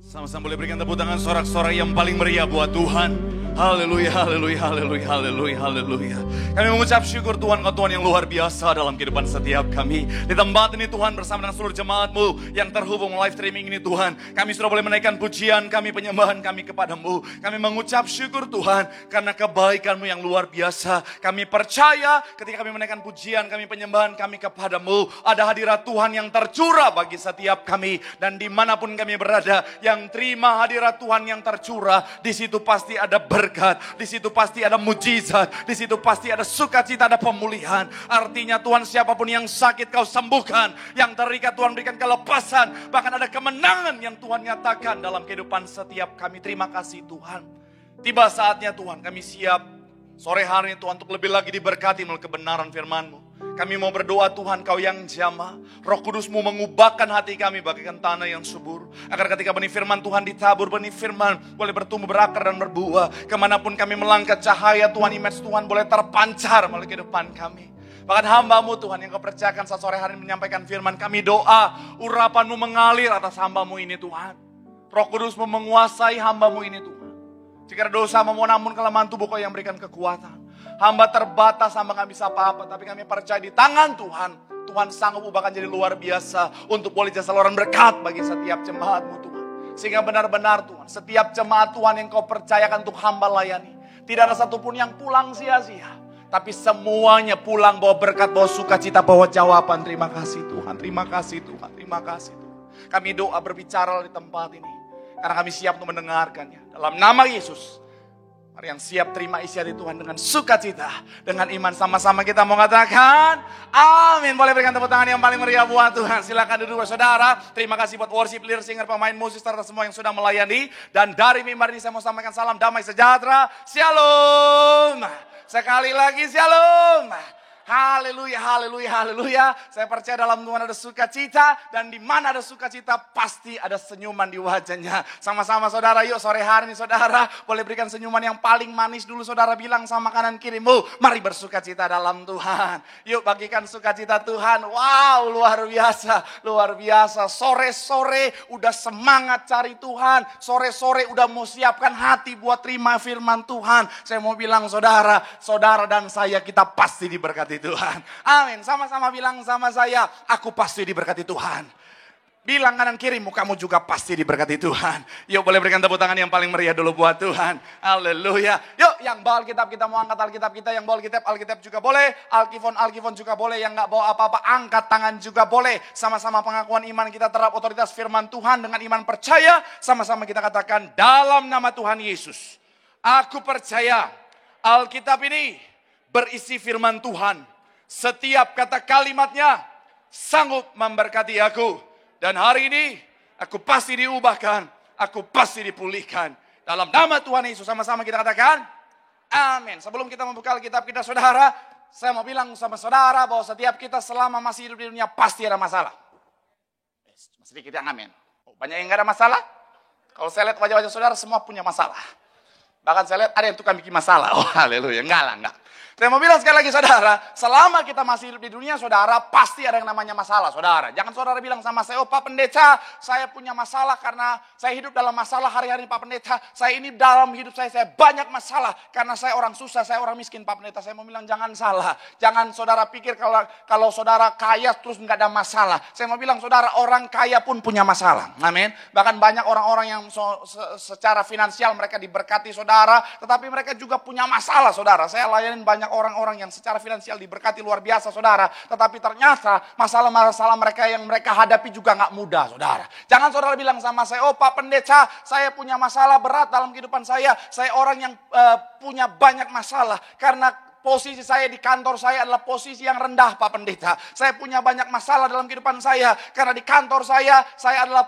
Sama-sama boleh berikan tepuk tangan sorak-sorai yang paling meriah buat Tuhan. Haleluya, haleluya, haleluya, haleluya, haleluya. Kami mengucap syukur Tuhan, Kau Tuhan yang luar biasa dalam kehidupan setiap kami. Di tempat ini Tuhan bersama dengan seluruh jemaat-Mu yang terhubung live streaming ini Tuhan. Kami sudah boleh menaikkan pujian kami, penyembahan kami kepada-Mu. Kami mengucap syukur Tuhan karena kebaikan-Mu yang luar biasa. Kami percaya ketika kami menaikkan pujian kami, penyembahan kami kepada-Mu, ada hadirat Tuhan yang tercurah bagi setiap kami. Dan dimanapun kami berada, yang terima hadirat Tuhan yang tercurah, di situ pasti ada berkat, di situ pasti ada mujizat, di situ pasti ada sukacita, ada pemulihan. Artinya Tuhan, siapapun yang sakit Kau sembuhkan, yang terikat Tuhan berikan kelepasan, bahkan ada kemenangan yang Tuhan nyatakan dalam kehidupan setiap kami. Terima kasih Tuhan. Tiba saatnya Tuhan, kami siap sore hari ini Tuhan untuk lebih lagi diberkati melalui kebenaran firman-Mu. Kami mau berdoa Tuhan, Kau yang jamah, Roh Kudus-Mu mengubahkan hati kami bagaikan tanah yang subur. Agar ketika benih firman Tuhan ditabur, benih firman boleh bertumbuh, berakar dan berbuah. Kemanapun kami melangkah, cahaya Tuhan, image Tuhan boleh terpancar melalui kehidupan kami. Bahkan hamba-Mu Tuhan yang Kau percayakan saat sore hari menyampaikan firman, kami doa urapan-Mu mengalir atas hamba-Mu ini Tuhan. Roh Kudus-Mu menguasai hamba-Mu ini Tuhan. Jika ada dosa namun kelemahan tubuh Kau yang berikan kekuatan. Hamba terbatas, hamba gak bisa apa-apa. Tapi kami percaya di tangan Tuhan, Tuhan sanggup ubahkan jadi luar biasa untuk boleh jadi saluran berkat bagi setiap jemaat-Mu Tuhan. Sehingga benar-benar Tuhan, setiap jemaat Tuhan yang Kau percayakan untuk hamba layani, tidak ada satupun yang pulang sia-sia. Tapi semuanya pulang bawa berkat, bawa sukacita, bawa jawaban. Terima kasih Tuhan, terima kasih Tuhan, terima kasih Tuhan. Kami doa berbicara di tempat ini, karena kami siap untuk mendengarkannya. Dalam nama Yesus, mari yang siap terima isi hati Tuhan dengan sukacita, dengan iman, sama-sama kita mau katakan amin. Boleh berikan tepuk tangan yang paling meriah buat Tuhan. Silakan duduk saudara. Terima kasih buat worship leader, singer, pemain musik, serta semua yang sudah melayani. Dan dari mimbar ini saya mau sampaikan salam damai sejahtera. Shalom. Sekali lagi shalom. Haleluya, haleluya, haleluya. Saya percaya dalam Tuhan ada sukacita, dan di mana ada sukacita pasti ada senyuman di wajahnya. Sama-sama saudara, yuk sore hari ini saudara boleh berikan senyuman yang paling manis dulu. Saudara bilang sama kanan kirimu, mari bersukacita dalam Tuhan. Yuk bagikan sukacita Tuhan. Wow, luar biasa, luar biasa. Sore-sore udah semangat cari Tuhan. Sore-sore udah mau siapkan hati buat terima firman Tuhan. Saya mau bilang saudara, saudara dan saya kita pasti diberkati Tuhan. Amin. Sama-sama bilang sama saya, aku pasti diberkati Tuhan. Bilang kanan kiri, kamu juga pasti diberkati Tuhan. Yuk boleh berikan tepuk tangan yang paling meriah dulu buat Tuhan. Haleluya. Yuk yang bawa Alkitab kita mau angkat Alkitab kita. Yang bawa Alkitab juga boleh. Alkifon juga boleh. Yang gak bawa apa-apa angkat tangan juga boleh. Sama-sama pengakuan iman kita terhadap otoritas firman Tuhan. Dengan iman percaya, sama-sama kita katakan dalam nama Tuhan Yesus, aku percaya Alkitab ini berisi firman Tuhan. Setiap kata kalimatnya sanggup memberkati aku. Dan hari ini aku pasti diubahkan. Aku pasti dipulihkan. Dalam nama Tuhan Yesus, sama-sama kita katakan amin. Sebelum kita membuka Alkitab kita saudara, saya mau bilang sama saudara bahwa setiap kita selama masih hidup di dunia pasti ada masalah. Sedikit yang amin. Banyak yang gak ada masalah. Kalau saya lihat wajah-wajah saudara semua punya masalah. Bahkan saya lihat ada yang tukang bikin masalah. Oh haleluya, enggak lah, enggak. Saya mau bilang sekali lagi saudara, selama kita masih hidup di dunia saudara, pasti ada yang namanya masalah saudara. Jangan saudara bilang sama saya, oh Pak Pendeta, saya punya masalah karena saya hidup dalam masalah hari-hari Pak Pendeta. Saya ini dalam hidup saya banyak masalah karena saya orang susah, saya orang miskin Pak Pendeta. Saya mau bilang jangan salah. Jangan saudara pikir kalau saudara kaya terus nggak ada masalah. Saya mau bilang saudara, orang kaya pun punya masalah. Amin. Bahkan banyak orang-orang yang secara finansial mereka diberkati saudara, tetapi mereka juga punya masalah saudara. Saya layanin banyak orang-orang yang secara finansial diberkati luar biasa saudara, tetapi ternyata masalah-masalah mereka yang mereka hadapi juga gak mudah saudara. Jangan saudara bilang sama saya, oh Pak Pendeta, saya punya masalah berat dalam kehidupan saya orang yang punya banyak masalah karena posisi saya di kantor saya adalah posisi yang rendah Pak Pendeta. Saya punya banyak masalah dalam kehidupan saya karena di kantor saya adalah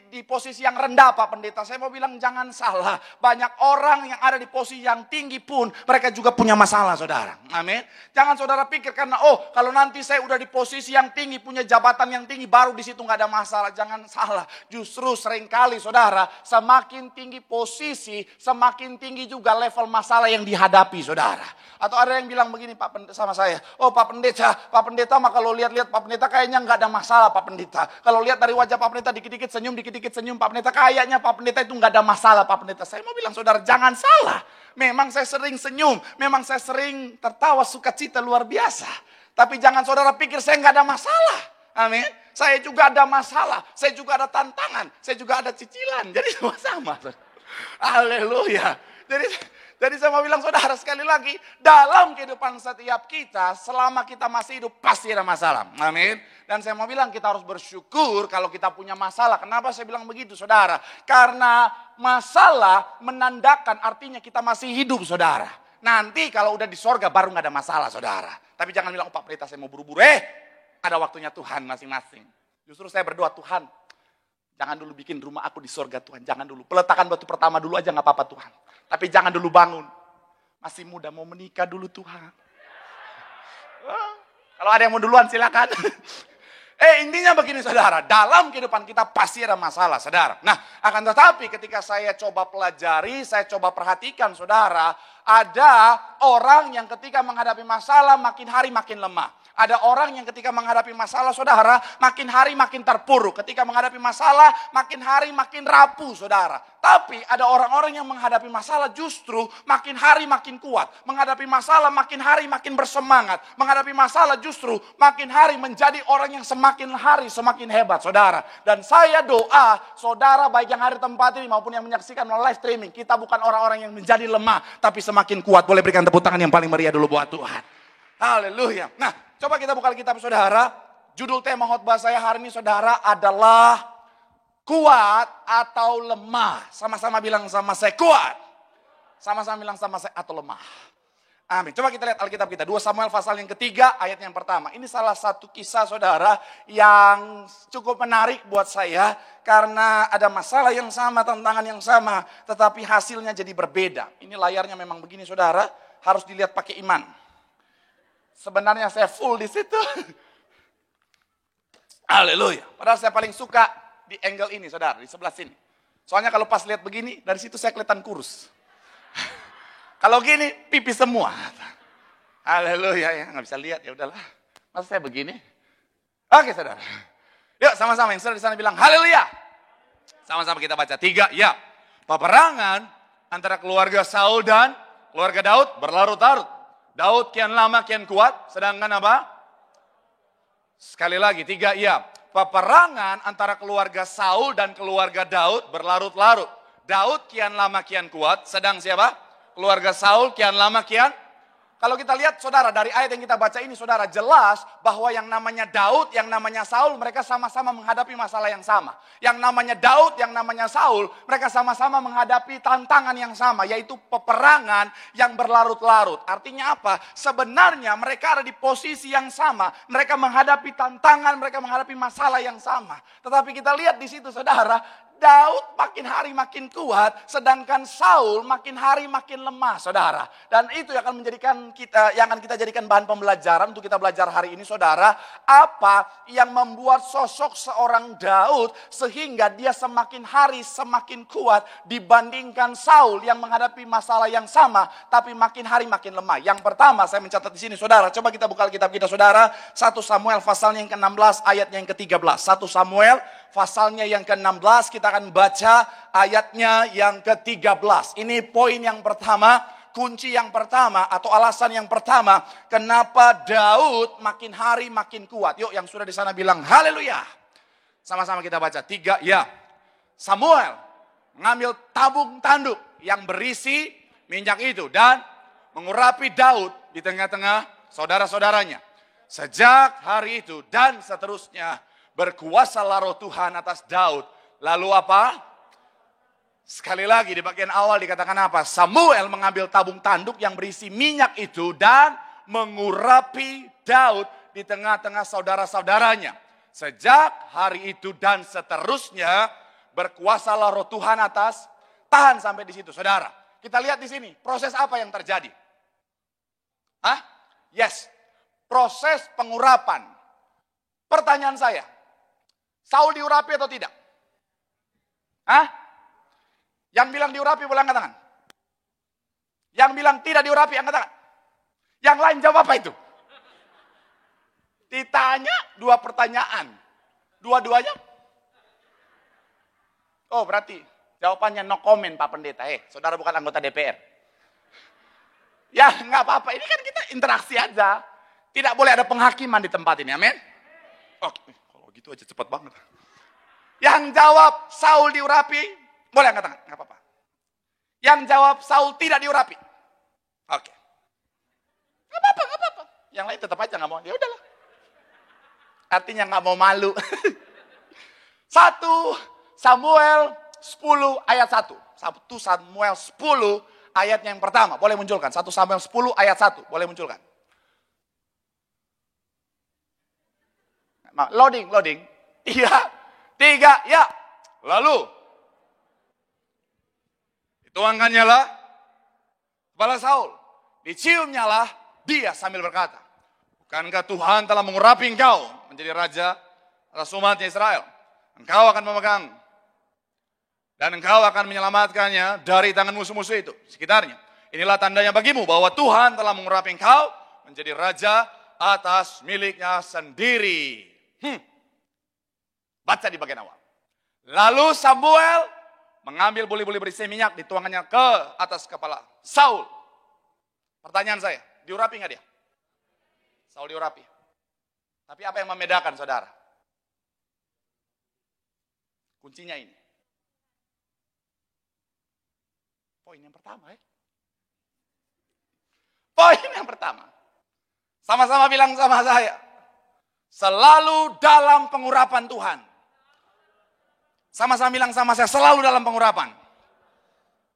di posisi yang rendah Pak Pendeta. Saya mau bilang jangan salah. Banyak orang yang ada di posisi yang tinggi pun mereka juga punya masalah saudara. Amin. Jangan saudara pikir karena kalau nanti saya udah di posisi yang tinggi, punya jabatan yang tinggi, baru di situ nggak ada masalah. Jangan salah. Justru seringkali saudara, semakin tinggi posisi, semakin tinggi juga level masalah yang dihadapi saudara. Atau Ada yang bilang begini Pak Pendeta sama saya. Oh Pak Pendeta mah kalau lihat-lihat Pak Pendeta kayaknya nggak ada masalah Pak Pendeta. Kalau lihat dari wajah Pak Pendeta dikit-dikit senyum Pak Pendeta, kayaknya Pak Pendeta itu nggak ada masalah Pak Pendeta. Saya mau bilang saudara, jangan salah. Memang saya sering senyum, memang saya sering tertawa sukacita luar biasa. Tapi jangan saudara pikir saya nggak ada masalah. Amin. Saya juga ada masalah, saya juga ada tantangan, saya juga ada cicilan. Jadi sama-sama. Haleluya. Jadi saya mau bilang saudara sekali lagi, dalam kehidupan setiap kita, selama kita masih hidup pasti ada masalah. Amin. Dan saya mau bilang kita harus bersyukur kalau kita punya masalah. Kenapa saya bilang begitu saudara? Karena masalah menandakan artinya kita masih hidup saudara. Nanti kalau udah di sorga baru gak ada masalah saudara. Tapi jangan bilang, oh Pak Pendeta saya mau buru-buru. Ada waktunya Tuhan masing-masing. Justru saya berdoa, Tuhan jangan dulu bikin rumah aku di sorga Tuhan. Jangan dulu. Peletakan batu pertama dulu aja gak apa-apa Tuhan. Tapi jangan dulu bangun. Masih muda mau menikah dulu Tuhan. Kalau ada yang mau duluan silakan. Intinya begini saudara. Dalam kehidupan kita pasti ada masalah saudara. Nah akan tetapi ketika saya coba pelajari, saya coba perhatikan saudara. Ada orang yang ketika menghadapi masalah makin hari makin lemah. Ada orang yang ketika menghadapi masalah saudara makin hari makin terpuruk. Ketika menghadapi masalah makin hari makin rapuh saudara. Tapi ada orang-orang yang menghadapi masalah justru makin hari makin kuat. Menghadapi masalah makin hari makin bersemangat. Menghadapi masalah justru makin hari menjadi orang yang semakin hari semakin hebat saudara. Dan saya doa saudara baik yang hari tempat ini maupun yang menyaksikan melalui live streaming. Kita bukan orang-orang yang menjadi lemah tapi semakin kuat. Boleh berikan tepuk tangan yang paling meriah dulu buat Tuhan. Haleluya. Nah, coba kita buka kitab saudara. Judul tema khotbah saya hari ini saudara adalah kuat atau lemah. Sama-sama bilang sama saya kuat. Sama-sama bilang sama saya atau lemah. Amin. Coba kita lihat Alkitab kita. 2 Samuel pasal yang ketiga ayat yang pertama. Ini salah satu kisah saudara yang cukup menarik buat saya. Karena ada masalah yang sama, tantangan yang sama. Tetapi hasilnya jadi berbeda. Ini layarnya memang begini saudara. Harus dilihat pakai iman. Sebenarnya saya full di situ. Haleluya. Padahal saya paling suka di angle ini saudara. Di sebelah sini. Soalnya kalau pas lihat begini. Dari situ saya kelihatan kurus. Kalau gini pipi semua. Haleluya ya, nggak bisa lihat ya udahlah. Masa saya begini? Oke saudara. Yuk sama-sama yang saudara di sana bilang haleluya. Sama-sama kita baca 3 ya. Peperangan antara keluarga Saul dan keluarga Daud berlarut-larut. Daud kian lama kian kuat, sedangkan apa? Sekali lagi 3 ya. Peperangan antara keluarga Saul dan keluarga Daud berlarut-larut. Daud kian lama kian kuat, sedang siapa? Keluarga Saul kian lama kian. Kalau kita lihat saudara dari ayat yang kita baca ini saudara jelas bahwa yang namanya Daud, yang namanya Saul mereka sama-sama menghadapi masalah yang sama. Yang namanya Daud, yang namanya Saul mereka sama-sama menghadapi tantangan yang sama yaitu peperangan yang berlarut-larut. Artinya apa? Sebenarnya mereka ada di posisi yang sama. Mereka menghadapi tantangan, mereka menghadapi masalah yang sama. Tetapi kita lihat di situ saudara, Daud makin hari makin kuat, sedangkan Saul makin hari makin lemah, saudara. Dan itu yang akan kita jadikan bahan pembelajaran untuk kita belajar hari ini, saudara. Apa yang membuat sosok seorang Daud sehingga dia semakin hari semakin kuat dibandingkan Saul yang menghadapi masalah yang sama, tapi makin hari makin lemah. Yang pertama saya mencatat di sini, saudara. Coba kita buka Alkitab kita, saudara. 1 Samuel pasalnya yang ke-16 ayatnya yang ke-13. 1 Samuel pasalnya yang ke-16 kita akan baca ayatnya yang ke-13. Ini poin yang pertama, kunci yang pertama atau alasan yang pertama kenapa Daud makin hari makin kuat. Yuk yang sudah di sana bilang haleluya. Sama-sama kita baca 3 ya. Samuel mengambil tabung tanduk yang berisi minyak itu dan mengurapi Daud di tengah-tengah saudara-saudaranya. Sejak hari itu dan seterusnya berkuasalah roh Tuhan atas Daud. Lalu apa? Sekali lagi di bagian awal dikatakan apa? Samuel mengambil tabung tanduk yang berisi minyak itu dan mengurapi Daud di tengah-tengah saudara-saudaranya. Sejak hari itu dan seterusnya berkuasalah roh Tuhan atas. Tahan sampai di situ saudara. Kita lihat di sini proses apa yang terjadi. Yes, proses pengurapan. Pertanyaan saya. Saul diurapi atau tidak? Yang bilang diurapi boleh angkat tangan. Yang bilang tidak diurapi angkat tangan. Yang lain jawab apa itu? Ditanya 2 pertanyaan. Dua-duanya. Oh berarti jawabannya no comment Pak Pendeta. Saudara bukan anggota DPR. Ya nggak apa-apa, ini kan kita interaksi aja. Tidak boleh ada penghakiman di tempat ini, amin. Oh, kalau gitu aja cepat banget. Yang jawab Saul diurapi, boleh angkat tangan, nggak apa-apa. Yang jawab Saul tidak diurapi. Oke. Nggak apa-apa. Yang lain tetap aja nggak mau, ya udahlah. Artinya nggak mau malu. 1 Samuel 10 ayat 1. 1 Samuel 10 ayatnya yang pertama. Boleh munculkan. 1 Samuel 10 ayat 1. Boleh munculkan. Loading. 3, ya. Lalu, dituangkannya lah kepala Saul. Diciumnya lah dia sambil berkata, bukankah Tuhan telah mengurapi engkau menjadi raja atas umatnya Israel? Engkau akan memegang dan engkau akan menyelamatkannya dari tangan musuh-musuh itu sekitarnya. Inilah tandanya bagimu bahwa Tuhan telah mengurapi engkau menjadi raja atas miliknya sendiri. Baca di bagian awal. Lalu Samuel mengambil buli-buli berisi minyak, dituangkannya ke atas kepala Saul. Pertanyaan saya, diurapi nggak dia? Saul diurapi. Tapi apa yang membedakan saudara? Kuncinya ini. Poin yang pertama ya. Poin yang pertama. Sama-sama bilang sama saya. Selalu dalam pengurapan Tuhan. Sama-sama bilang sama saya, selalu dalam pengurapan.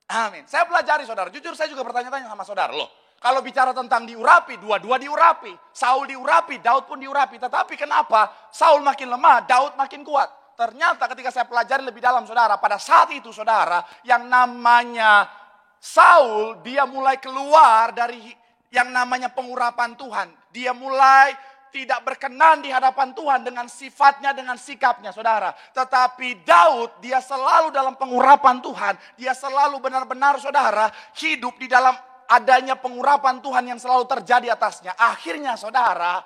Amin. Saya pelajari saudara, jujur saya juga bertanya-tanya sama saudara. Loh, kalau bicara tentang diurapi, dua-dua diurapi. Saul diurapi, Daud pun diurapi. Tetapi kenapa Saul makin lemah, Daud makin kuat? Ternyata ketika saya pelajari lebih dalam saudara, pada saat itu saudara, yang namanya Saul, dia mulai keluar dari yang namanya pengurapan Tuhan. Dia mulai tidak berkenan di hadapan Tuhan dengan sifatnya, dengan sikapnya saudara. Tetapi Daud, dia selalu dalam pengurapan Tuhan. Dia selalu benar-benar saudara, hidup di dalam adanya pengurapan Tuhan yang selalu terjadi atasnya. Akhirnya saudara,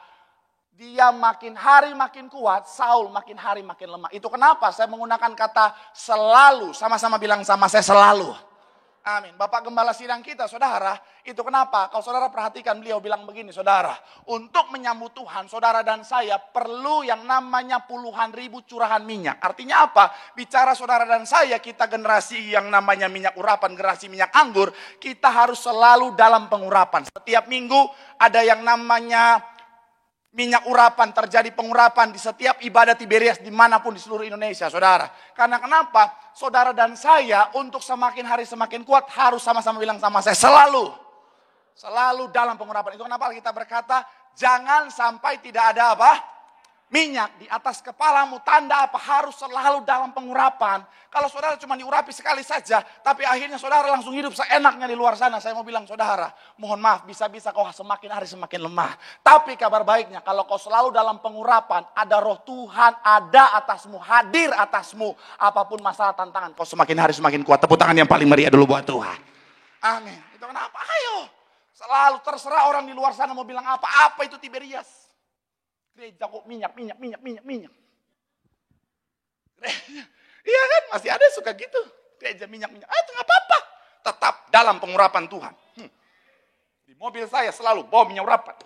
dia makin hari makin kuat, Saul makin hari makin lemah. Itu kenapa saya menggunakan kata selalu. Sama-sama bilang sama saya, selalu. Amin. Bapak Gembala sidang kita, saudara, itu kenapa? Kalau saudara perhatikan, beliau bilang begini, saudara. Untuk menyambut Tuhan, saudara dan saya perlu yang namanya puluhan ribu curahan minyak. Artinya apa? Bicara saudara dan saya, kita generasi yang namanya minyak urapan, generasi minyak anggur, kita harus selalu dalam pengurapan. Setiap minggu ada yang namanya minyak urapan, terjadi pengurapan di setiap ibadah Tiberias dimanapun di seluruh Indonesia, saudara. Karena kenapa? Saudara dan saya untuk semakin hari semakin kuat harus sama-sama bilang sama saya, selalu dalam pengurapan. Itu kenapa kita berkata, jangan sampai tidak ada apa? Minyak di atas kepalamu, tanda apa? Harus selalu dalam pengurapan. Kalau saudara cuma diurapi sekali saja, tapi akhirnya saudara langsung hidup seenaknya di luar sana. Saya mau bilang saudara, mohon maaf, bisa-bisa kau semakin hari semakin lemah. Tapi kabar baiknya, kalau kau selalu dalam pengurapan, ada roh Tuhan, ada atasmu, hadir atasmu. Apapun masalah tantangan, kau semakin hari semakin kuat. Tepuk tangan yang paling meriah dulu buat Tuhan. Amin. Itu kenapa? Ayo. Selalu terserah orang di luar sana mau bilang apa. Apa itu Tiberias? Gereja kok minyak. Iya kan, masih ada yang suka gitu. Gereja minyak. Itu gak apa-apa. Tetap dalam pengurapan Tuhan. Di mobil saya selalu bawa minyak urapan.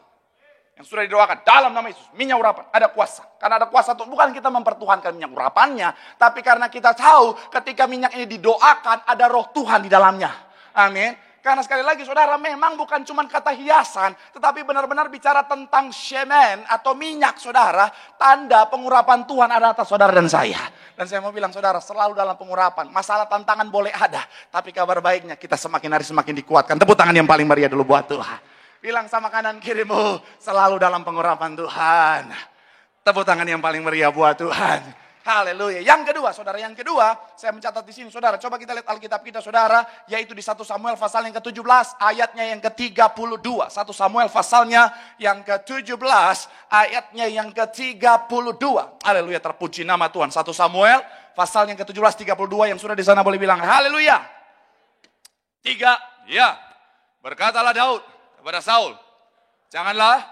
Yang sudah didoakan dalam nama Yesus. Minyak urapan, ada kuasa. Karena ada kuasa Tuhan, bukan kita mempertuhankan minyak urapannya. Tapi karena kita tahu ketika minyak ini didoakan, ada roh Tuhan di dalamnya. Amin. Karena sekali lagi saudara, memang bukan cuma kata hiasan, tetapi benar-benar bicara tentang shemen atau minyak saudara, tanda pengurapan Tuhan ada atas saudara dan saya. Dan saya mau bilang saudara, selalu dalam pengurapan. Masalah tantangan boleh ada, tapi kabar baiknya kita semakin hari semakin dikuatkan. Tepuk tangan yang paling meriah dulu buat Tuhan. Bilang sama kanan kirimu, selalu dalam pengurapan Tuhan. Tepuk tangan yang paling meriah buat Tuhan. Haleluya. Yang kedua, saudara, saya mencatat di sini, saudara. Coba kita lihat Alkitab kita, saudara, yaitu di 1 Samuel pasal yang ke-17, ayatnya yang ke-32. 1 Samuel pasalnya yang ke-17, ayatnya yang ke-32. Haleluya, terpuji nama Tuhan. 1 Samuel pasal yang ke-17, 32, yang sudah di sana boleh bilang haleluya. 3, ya. Berkatalah Daud kepada Saul, Janganlah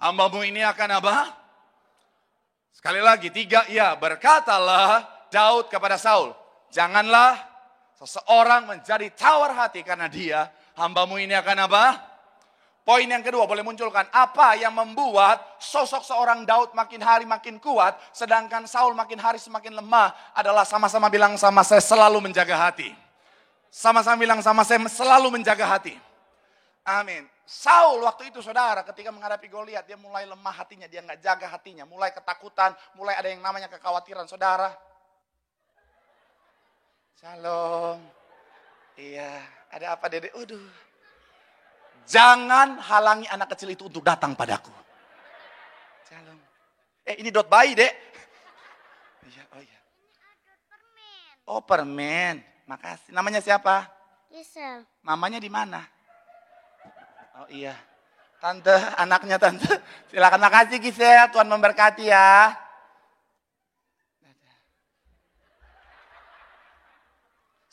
hambamu ini akan apa? Sekali lagi, 3, ya, berkatalah Daud kepada Saul, janganlah seseorang menjadi tawar hati karena dia, hambamu ini akan apa? Poin yang kedua boleh munculkan, apa yang membuat sosok seorang Daud makin hari makin kuat, sedangkan Saul makin hari semakin lemah, adalah sama-sama bilang sama saya selalu menjaga hati. Sama-sama bilang sama saya selalu menjaga hati. Amin. Saul waktu itu saudara ketika menghadapi Goliat, dia mulai lemah hatinya, dia nggak jaga hatinya, mulai ketakutan, mulai ada yang namanya kekhawatiran saudara. Shalom. Iya, ada apa Dede? Aduh. Jangan halangi anak kecil itu untuk datang padaku. Shalom. Ini dot bayi, Dek. Iya, oh iya. Oh, permen. Makasih. Namanya siapa? Gisel. Mamanya di mana? Oh iya. Tante, anaknya tante. Silakan, makasih Gisel. Tuhan memberkati ya.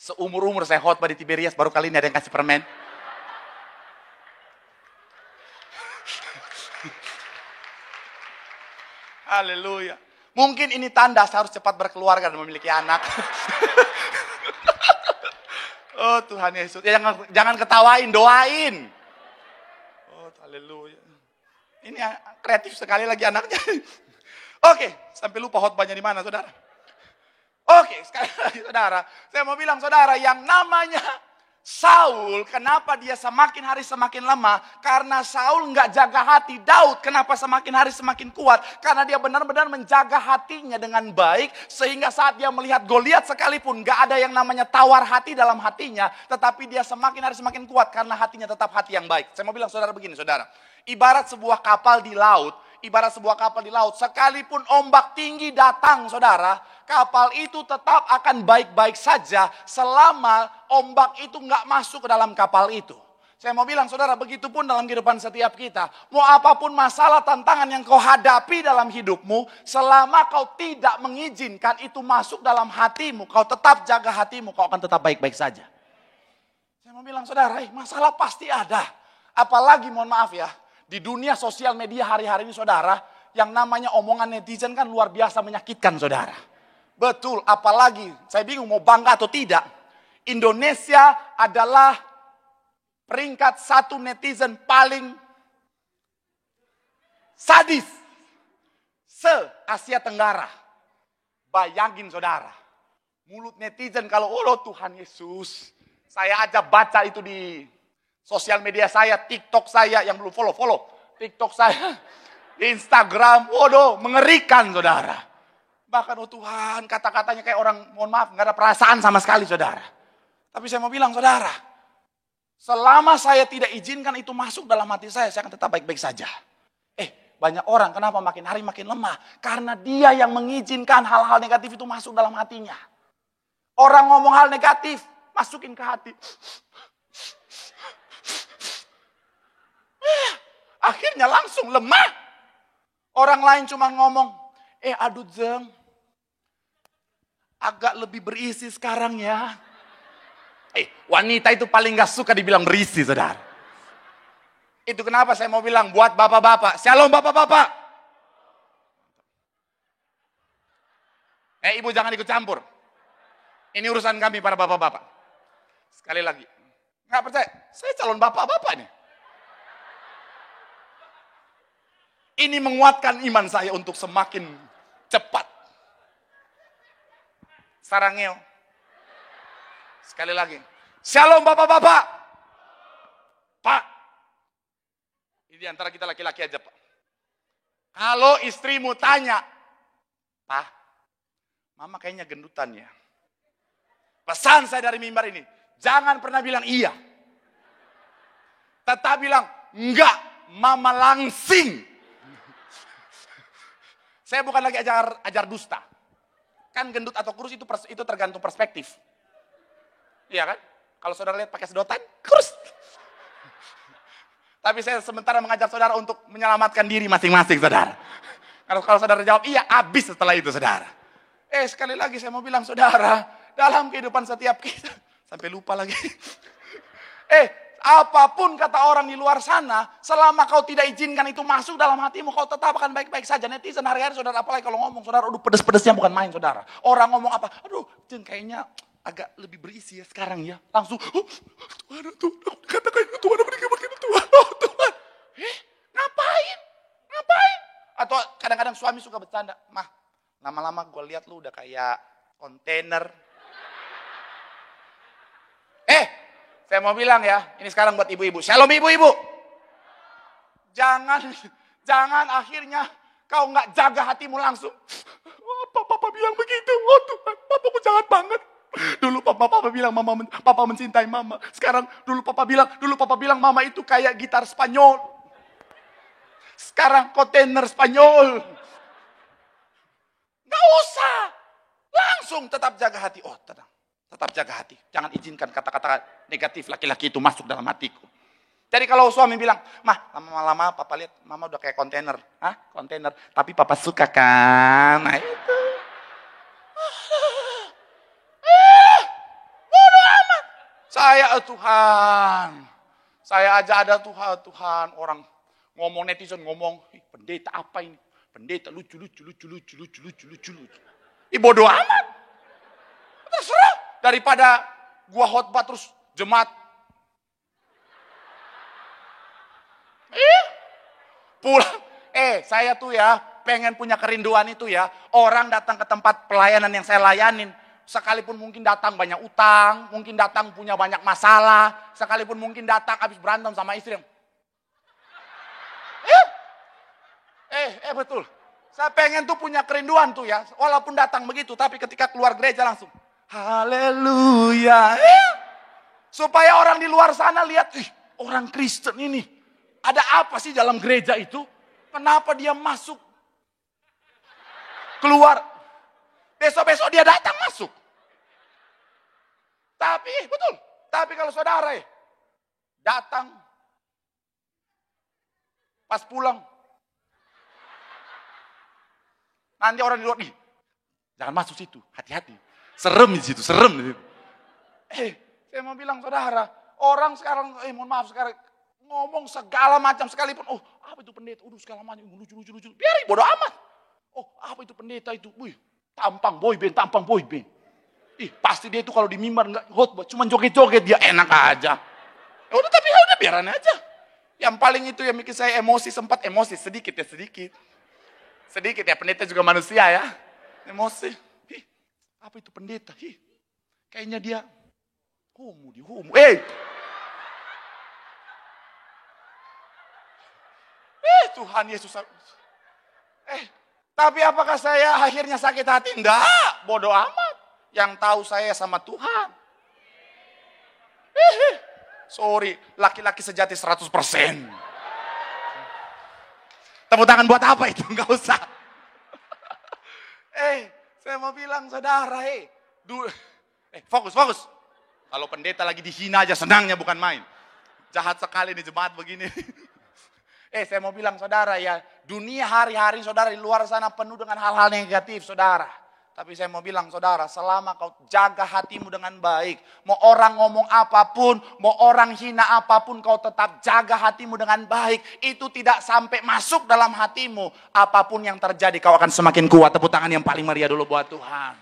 Seumur-umur saya khotbah di Tiberias, baru kali ini ada yang kasih permen. Haleluya. Mungkin ini tanda saya harus cepat berkeluarga dan memiliki anak. Oh Tuhan Yesus. Ya, jangan ketawain, doain. Oh haleluya. Ini kreatif sekali lagi anaknya. Oke, sampai lupa khotbahnya di mana saudara. Oke, sekali lagi saudara. Saya mau bilang saudara, yang namanya Saul, kenapa dia semakin hari semakin lemah? Karena Saul nggak jaga hati. Daud, kenapa semakin hari semakin kuat? Karena dia benar-benar menjaga hatinya dengan baik. Sehingga saat dia melihat Goliat sekalipun, nggak ada yang namanya tawar hati dalam hatinya. Tetapi dia semakin hari semakin kuat karena hatinya tetap hati yang baik. Saya mau bilang saudara begini saudara. Ibarat sebuah kapal di laut. Sekalipun ombak tinggi datang saudara, kapal itu tetap akan baik-baik saja selama ombak itu nggak masuk ke dalam kapal itu. Saya mau bilang saudara, begitupun dalam kehidupan setiap kita. Mau apapun masalah tantangan yang kau hadapi dalam hidupmu, selama kau tidak mengizinkan itu masuk dalam hatimu, kau tetap jaga hatimu, kau akan tetap baik-baik saja. Saya mau bilang saudara, masalah pasti ada. Apalagi mohon maaf ya, di dunia sosial media hari-hari ini saudara, yang namanya omongan netizen kan luar biasa menyakitkan saudara. Betul, apalagi saya bingung mau bangga atau tidak. Indonesia adalah peringkat 1 netizen paling sadis se-Asia Tenggara. Bayangin saudara, mulut netizen kalau Allah Tuhan Yesus. Saya aja baca itu di sosial media saya, TikTok saya, yang belum follow TikTok saya, di Instagram, waduh, mengerikan saudara. Bahkan oh Tuhan, kata-katanya kayak orang, mohon maaf, gak ada perasaan sama sekali saudara. Tapi saya mau bilang saudara, selama saya tidak izinkan itu masuk dalam hati saya akan tetap baik-baik saja. Banyak orang kenapa makin hari makin lemah? Karena dia yang mengizinkan hal-hal negatif itu masuk dalam hatinya. Orang ngomong hal negatif, masukin ke hati. Akhirnya langsung lemah. Orang lain cuma ngomong, aduh Zeng, agak lebih berisi sekarang ya. Wanita itu paling gak suka dibilang berisi saudara. Itu kenapa saya mau bilang buat bapak-bapak, shalom bapak-bapak. Ibu jangan ikut campur. Ini urusan kami para bapak-bapak. Sekali lagi, gak percaya, saya calon bapak-bapak nih. Ini menguatkan iman saya untuk semakin cepat. Sarangeo. Sekali lagi. Shalom bapak-bapak. Pak. Ini antara kita laki-laki aja Pak. Kalau istrimu tanya. Pak. Mama kayaknya gendutan ya. Pesan saya dari mimbar ini. Jangan pernah bilang iya. Tetap bilang enggak. Mama langsing. Saya bukan lagi ajar dusta. Kan gendut atau kurus itu tergantung perspektif. Iya kan? Kalau saudara lihat pakai sedotan, kurus. Tapi saya sementara mengajar saudara untuk menyelamatkan diri masing-masing saudara. Kalau saudara jawab iya, habis setelah itu saudara. Sekali lagi saya mau bilang saudara, dalam kehidupan setiap kita, sampai lupa lagi. apapun kata orang di luar sana, selama kau tidak izinkan itu masuk dalam hatimu, kau tetap akan baik-baik saja. Netizen hari-hari saudara, apalagi kalau ngomong, saudara, aduh pedes-pedesnya bukan main saudara. Orang ngomong apa, aduh Jen kayaknya agak lebih berisi ya sekarang ya. Langsung, oh, Tuhan, Tuhan, katakan Tuhan, Tuhan, oh Tuhan. Ngapain? Ngapain? Atau kadang-kadang suami suka bercanda, mah lama-lama gue lihat lu udah kayak kontainer. Saya mau bilang ya, ini sekarang buat ibu-ibu. Shalom ibu-ibu. Jangan akhirnya kau nggak jaga hatimu langsung. Oh, papa bilang begitu. Oh Tuhan, papa jahat banget. Dulu papa bilang papa mencintai mama. Sekarang dulu papa bilang mama itu kayak gitar Spanyol. Sekarang kontainer Spanyol. Nggak usah. Langsung tetap jaga hati. Oh tenang. Tetap jaga hati. Jangan izinkan kata-kata negatif laki-laki itu masuk dalam hatiku. Jadi kalau suami bilang, mah lama-lama papa lihat mama udah kayak kontainer. Hah? Kontainer. Tapi papa suka kan? Nah itu. Bodoh amat. Saya aja ada Tuhan. Orang ngomong, netizen ngomong, pendeta apa ini? Pendeta lucu. Bodoh amat. Terserah. Daripada gua khotbah terus jemaat. Pulang. Saya tuh ya pengen punya kerinduan itu ya. Orang datang ke tempat pelayanan yang saya layanin. Sekalipun mungkin datang banyak utang. Mungkin datang punya banyak masalah. Sekalipun mungkin datang habis berantem sama istri. Betul. Saya pengen tuh punya kerinduan tuh ya. Walaupun datang begitu. Tapi ketika keluar gereja langsung. Haleluya. Supaya orang di luar sana lihat, orang Kristen ini. Ada apa sih dalam gereja itu? Kenapa dia masuk? Keluar. Besok-besok dia datang masuk. Tapi, betul. Tapi kalau saudara datang. Pas pulang. Nanti orang di luar, jangan masuk situ. Hati-hati. Serem di situ. Saya mau bilang saudara, orang sekarang, mohon maaf sekarang, ngomong segala macam sekalipun, oh apa itu pendeta, segala macam, lucu, biarin bodo amat. Oh apa itu pendeta itu, tampang boyband. Pasti dia itu kalau di mimbar nggak khotbah, cuma joget-joget dia enak aja. Tapi udah biaran aja. Yang paling itu yang bikin saya sempat emosi, sedikit ya, pendeta juga manusia ya, emosi. Apa itu pendeta? Kayaknya dia homo. Tuhan Yesus. Tapi apakah saya akhirnya sakit hati? Enggak, bodoh amat. Yang tahu saya sama Tuhan. Sorry, laki-laki sejati 100%. Tepuk tangan buat apa itu? Enggak usah. Saya mau bilang saudara, fokus. Kalau pendeta lagi dihina aja senangnya bukan main. Jahat sekali nih jemaat begini. Saya mau bilang saudara ya, dunia hari-hari saudara di luar sana penuh dengan hal-hal negatif saudara. Tapi saya mau bilang saudara, selama kau jaga hatimu dengan baik, mau orang ngomong apapun, mau orang hina apapun, kau tetap jaga hatimu dengan baik. Itu tidak sampai masuk dalam hatimu. Apapun yang terjadi, kau akan semakin kuat. Tepuk tangan yang paling meriah dulu buat Tuhan.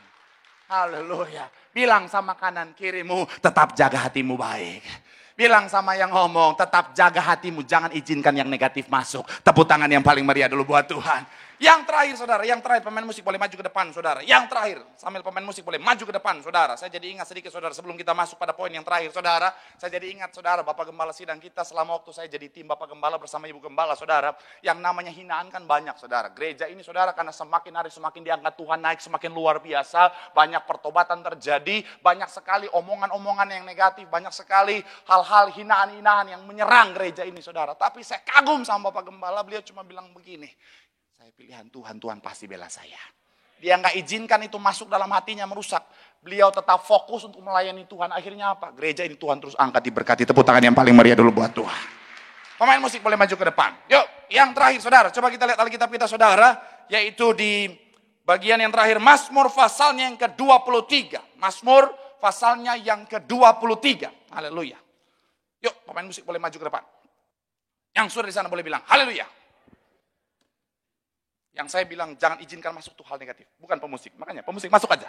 Haleluya. Bilang sama kanan kirimu, tetap jaga hatimu baik. Bilang sama yang ngomong, tetap jaga hatimu, jangan izinkan yang negatif masuk. Tepuk tangan yang paling meriah dulu buat Tuhan. Yang terakhir saudara, pemain musik boleh maju ke depan saudara. Yang terakhir, sambil pemain musik boleh maju ke depan saudara. Saya jadi ingat sedikit saudara, sebelum kita masuk pada poin yang terakhir saudara. Saya jadi ingat saudara, Bapak Gembala sidang kita selama waktu saya jadi tim Bapak Gembala bersama Ibu Gembala saudara. Yang namanya hinaan kan banyak saudara. Gereja ini saudara karena semakin hari semakin diangkat Tuhan naik, semakin luar biasa. Banyak pertobatan terjadi, banyak sekali omongan-omongan yang negatif, banyak sekali hal-hal hinaan-hinaan yang menyerang gereja ini saudara. Tapi saya kagum sama Bapak Gembala, beliau cuma bilang begini. Saya pilihan Tuhan, Tuhan pasti bela saya. Dia nggak izinkan itu masuk dalam hatinya merusak. Beliau tetap fokus untuk melayani Tuhan. Akhirnya apa? Gereja ini Tuhan terus angkat diberkati. Tepuk tangan yang paling meriah dulu buat Tuhan. Pemain musik boleh maju ke depan. Yuk, yang terakhir saudara. Coba kita lihat Alkitab kita saudara. Yaitu di bagian yang terakhir. Mazmur pasalnya yang ke-23. Mazmur pasalnya yang ke-23. Haleluya. Yuk, pemain musik boleh maju ke depan. Yang sudah di sana boleh bilang, haleluya. Yang saya bilang, jangan izinkan masuk tuh hal negatif. Bukan pemusik, makanya pemusik masuk aja.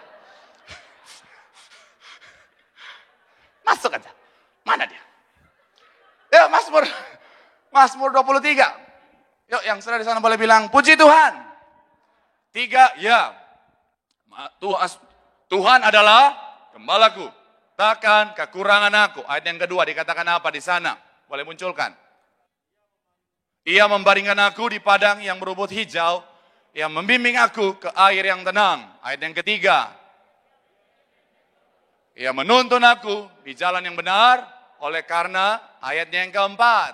Masuk aja. Mana dia? Yuk, Mazmur 23. Yuk, yang sudah di sana boleh bilang, puji Tuhan. 3, ya. Tuhan adalah gembalaku. Takkan kekurangan aku. Ayat yang kedua dikatakan apa di sana? Boleh munculkan. Ia membaringkan aku di padang yang berumput hijau. Ia membimbing aku ke air yang tenang. Ayat yang ketiga. Ia menuntun aku di jalan yang benar. Oleh karena ayatnya yang keempat.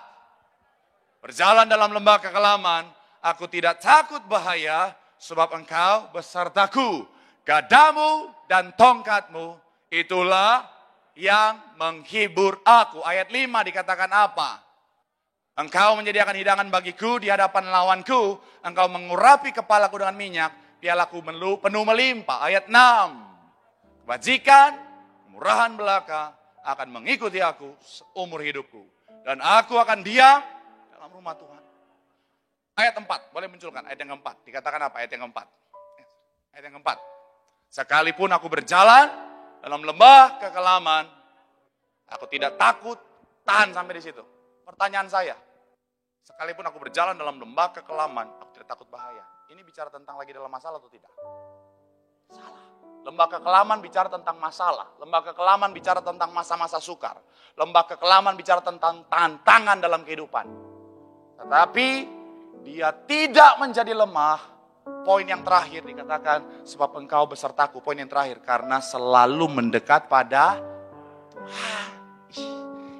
Berjalan dalam lembah kekelaman. Aku tidak takut bahaya. Sebab engkau besertaku. Gadamu dan tongkatmu. Itulah yang menghibur aku. Ayat 5 dikatakan apa? Engkau menyediakan hidangan bagiku di hadapan lawanku. Engkau mengurapi kepalaku dengan minyak. Pialaku penuh melimpah. Ayat 6. Kebajikan, kemurahan belaka akan mengikuti aku seumur hidupku. Dan aku akan diam dalam rumah Tuhan. Ayat 4. Boleh munculkan ayat yang keempat. Dikatakan apa ayat yang keempat? Ayat yang keempat. Sekalipun aku berjalan dalam lembah kekelaman, aku tidak takut. Tahan sampai di situ. Pertanyaan saya, sekalipun aku berjalan dalam lembah kekelaman, aku tidak takut bahaya. Ini bicara tentang lagi dalam masalah atau tidak? Salah. Lembah kekelaman bicara tentang masalah. Lembah kekelaman bicara tentang masa-masa sukar. Lembah kekelaman bicara tentang tantangan dalam kehidupan. Tetapi dia tidak menjadi lemah. Poin yang terakhir dikatakan, sebab engkau besertaku. Poin yang terakhir, karena selalu mendekat pada Tuhan.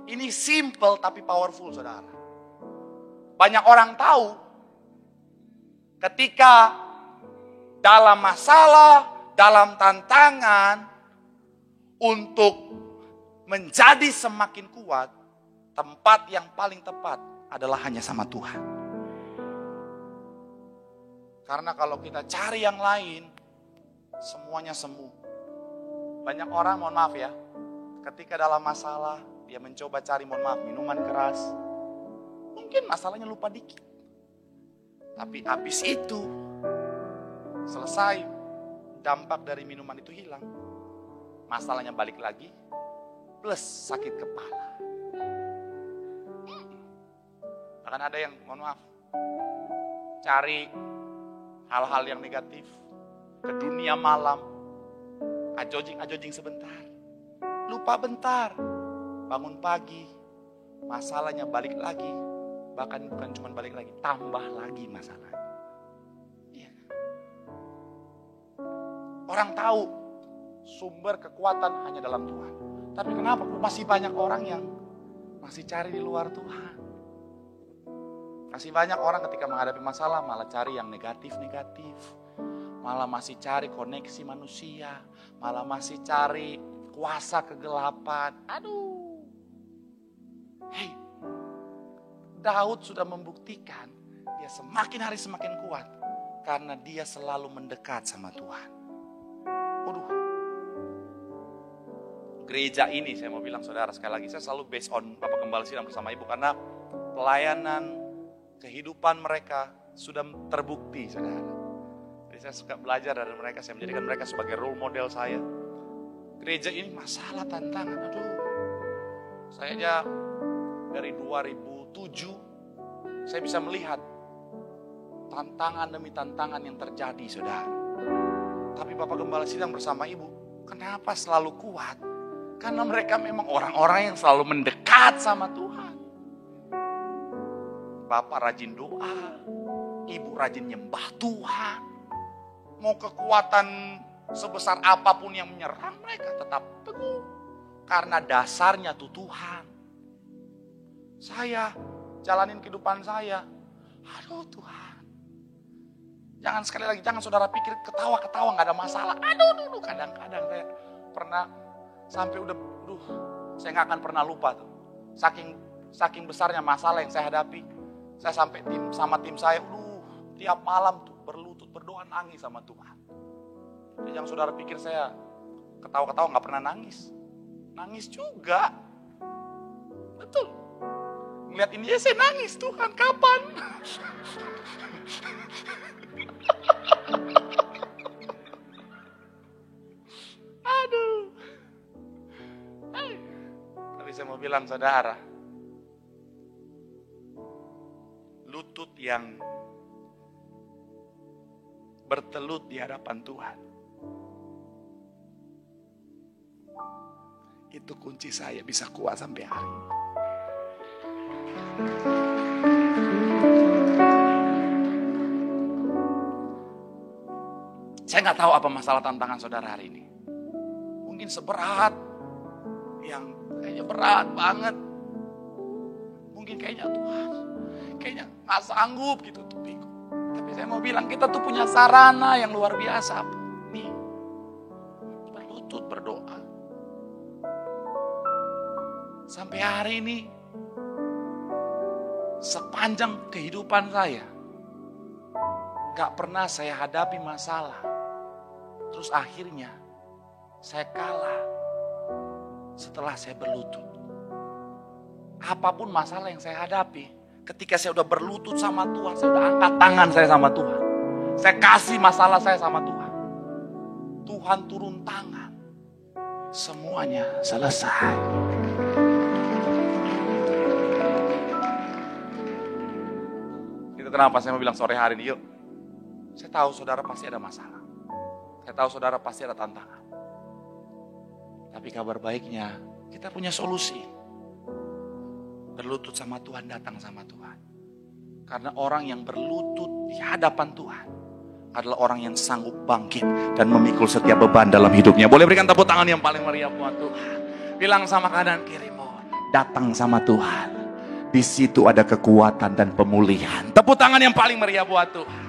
Ini simple tapi powerful, saudara. Banyak orang tahu, ketika dalam masalah, dalam tantangan, untuk menjadi semakin kuat, tempat yang paling tepat adalah hanya sama Tuhan. Karena kalau kita cari yang lain, semuanya semu. Banyak orang, mohon maaf ya, ketika dalam masalah, dia mencoba cari, mohon maaf, minuman keras. Mungkin masalahnya lupa dikit. Tapi habis itu, selesai, dampak dari minuman itu hilang. Masalahnya balik lagi, plus sakit kepala. Bahkan ada yang, mohon maaf, cari hal-hal yang negatif, ke dunia malam, ajojing sebentar, lupa bentar, bangun pagi, masalahnya balik lagi, bahkan bukan cuma balik lagi, tambah lagi masalahnya. Ya. Orang tahu sumber kekuatan hanya dalam Tuhan, tapi kenapa masih banyak orang yang masih cari di luar Tuhan? Masih banyak orang ketika menghadapi masalah malah cari yang negatif-negatif. Malah masih cari koneksi manusia. Malah masih cari kuasa kegelapan. Aduh. Hei, Daud sudah membuktikan dia semakin hari semakin kuat. Karena dia selalu mendekat sama Tuhan. Waduh. Gereja ini saya mau bilang saudara sekali lagi. Saya selalu based on Bapak Gembala Sidang bersama Ibu. Karena pelayanan kehidupan mereka sudah terbukti, saudara. Jadi saya suka belajar dari mereka, saya menjadikan mereka sebagai role model saya. Gereja ini masalah, tantangan, aduh. Saya aja dari 2007, saya bisa melihat tantangan demi tantangan yang terjadi, saudara. Tapi Bapak Gembala Sidang bersama Ibu, kenapa selalu kuat? Karena mereka memang orang-orang yang selalu mendekat sama Tuhan. Bapak rajin doa, Ibu rajin nyembah Tuhan. Mau kekuatan sebesar apapun yang menyerang, mereka tetap teguh. Karena dasarnya tuh Tuhan. Saya jalanin kehidupan saya. Aduh Tuhan. Jangan sekali lagi, jangan saudara pikir ketawa-ketawa gak ada masalah. Aduh, kadang-kadang saya pernah sampai saya gak akan pernah lupa tuh. Saking besarnya masalah yang saya hadapi. Saya sampai sama tim saya, tiap malam tuh berlutut berdoa nangis sama Tuhan. Jadi jangan saudara pikir saya ketawa-ketawa gak pernah nangis. Nangis juga. Betul. Melihat ini saya nangis, Tuhan kapan? Aduh. Tapi saya mau bilang saudara, lutut yang bertelut di hadapan Tuhan, itu kunci saya bisa kuat sampai hari ini. Saya nggak tahu apa masalah tantangan saudara hari ini. Mungkin seberat yang kayaknya berat banget. Mungkin kayaknya Tuhan, kayaknya nggak sanggup gitu tuh pikul. Tapi saya mau bilang kita tuh punya sarana yang luar biasa. Nih, berlutut berdoa. Sampai hari ini, sepanjang kehidupan saya, gak pernah saya hadapi masalah. Terus akhirnya, saya kalah setelah saya berlutut. Apapun masalah yang saya hadapi, ketika saya udah berlutut sama Tuhan, saya udah angkat tangan saya sama Tuhan. Saya kasih masalah saya sama Tuhan. Tuhan turun tangan. Semuanya selesai. Itu kenapa saya mau bilang sore hari ini, yuk. Saya tahu saudara pasti ada masalah. Saya tahu saudara pasti ada tantangan. Tapi kabar baiknya, kita punya solusi. Berlutut sama Tuhan, datang sama Tuhan. Karena orang yang berlutut di hadapan Tuhan adalah orang yang sanggup bangkit dan memikul setiap beban dalam hidupnya. Boleh berikan tepuk tangan yang paling meriah buat Tuhan. Bilang sama kanan kirimu, datang sama Tuhan. Di situ ada kekuatan dan pemulihan. Tepuk tangan yang paling meriah buat Tuhan.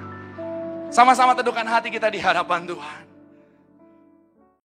Sama-sama teduhkan hati kita di hadapan Tuhan.